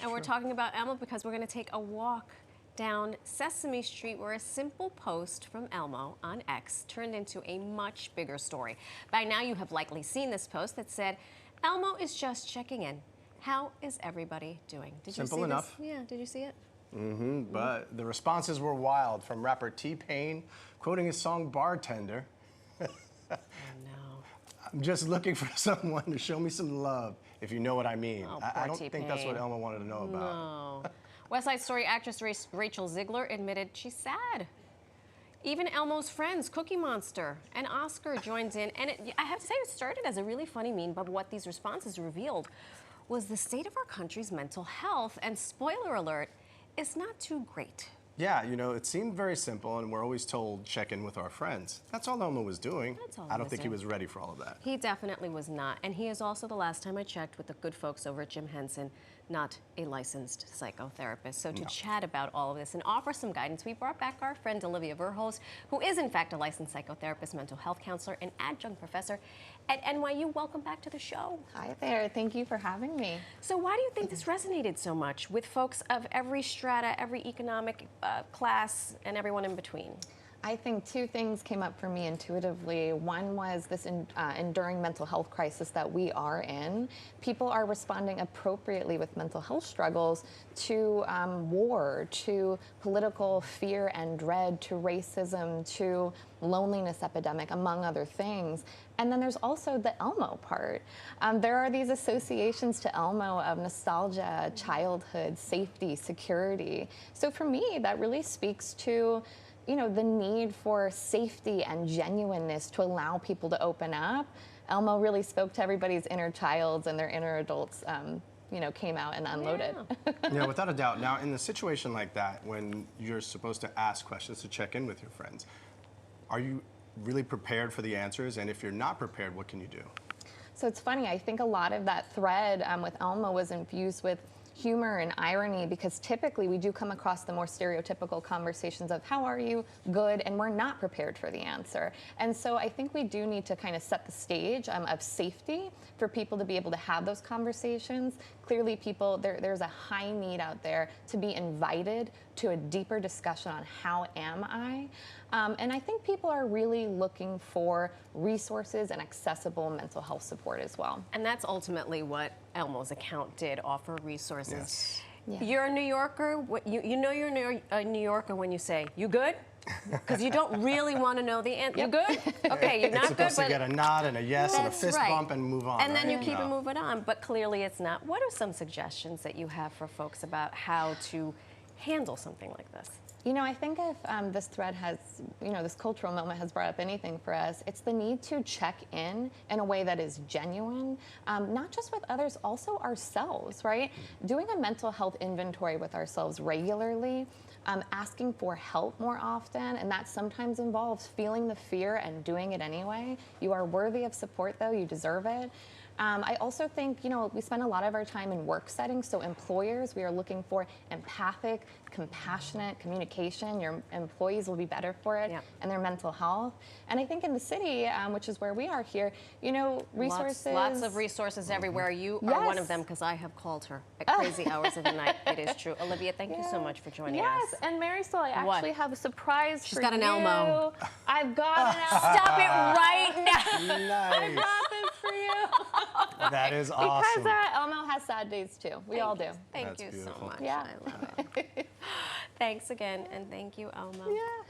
And we're talking about Elmo because we're going to take a walk down Sesame Street where a simple post from Elmo on X turned into a much bigger story. By now you have likely seen this post that said, "Elmo is just checking in. How is everybody doing?" Did you see Simple enough. this? Yeah, did you see it? But the responses were wild, from rapper T-Pain quoting his song Bartender. Oh no. I'm just looking for someone to show me some love, if you know what I mean. Oh, I don't poor think that's what T-Pain. Elmo wanted to know about. No. West Side Story actress Rachel Ziegler admitted she's sad. Even Elmo's friends, Cookie Monster and Oscar, joins in. And I have to say, it started as a really funny meme, but what these responses revealed was the state of our country's mental health. And spoiler alert, it's not too great. Yeah, you know, it seemed very simple, and we're always told check in with our friends. That's all Elmo was doing. That's all I he don't was think he doing. was ready for all of that. He definitely was not. And he is also, the last time I checked with the good folks over at Jim Henson, not a licensed psychotherapist. So to chat about all of this and offer some guidance, we brought back our friend Olivia Verhulst, who is in fact a licensed psychotherapist, mental health counselor, and adjunct professor at NYU. Welcome back to the show. Hi there, thank you for having me. So why do you think this resonated so much with folks of every strata, every economic class, and everyone in between? I think two things came up for me intuitively. One was this enduring mental health crisis that we are in. People are responding appropriately with mental health struggles to war, to political fear and dread, to racism, to loneliness epidemic, among other things. And then there's also the Elmo part. There are these associations to Elmo of nostalgia, childhood, safety, security. So for me, that really speaks to the need for safety and genuineness to allow people to open up. Elmo really spoke to everybody's inner childs, and their inner adults came out and unloaded. Yeah, without a doubt. Now, in a situation like that, when you're supposed to ask questions to check in with your friends, are you really prepared for the answers? And if you're not prepared, what can you do? So it's funny, I think a lot of that thread with Elmo was infused with humor and irony, because typically we do come across the more stereotypical conversations of how are you, good, and we're not prepared for the answer. And so I think we do need to kind of set the stage of safety for people to be able to have those conversations. Clearly there's a high need out there to be invited to a deeper discussion on how am I? And I think people are really looking for resources and accessible mental health support as well. And that's ultimately what Elmo's account did, offer resources. Yes. Yeah. You're a New Yorker. You know you're a New Yorker when you say, "You good?" Because you don't really want to know the answer. You good? Okay, you're not It's good, supposed but to get a nod and a yes and a that's fist right. bump and move on. And then you right? keep it No. moving on. But clearly it's not. What are some suggestions that you have for folks about how to handle something like this? I think if this thread has, this cultural moment has brought up anything for us, it's the need to check in a way that is genuine, not just with others, also ourselves, right? Doing a mental health inventory with ourselves regularly, asking for help more often, and that sometimes involves feeling the fear and doing it anyway. You are worthy of support, though. You deserve it. I also think, we spend a lot of our time in work settings, so employers, we are looking for empathic, compassionate communication. Your employees will be better for it, and their mental health. And I think in the city, which is where we are here, resources. Lots of resources everywhere. You are one of them, because I have called her at crazy hours of the night. It is true. Olivia, thank you so much for joining us. Yes, and Marisol, I actually have a surprise for you. She's got an Elmo. I've got an Elmo. Stop it right now. Nice. I brought this for you. That is awesome. Because Elmo has sad days too. We all do. Thank That's you so beautiful. much. Yeah. I love it. Thanks again, and thank you, Elmo. Yeah.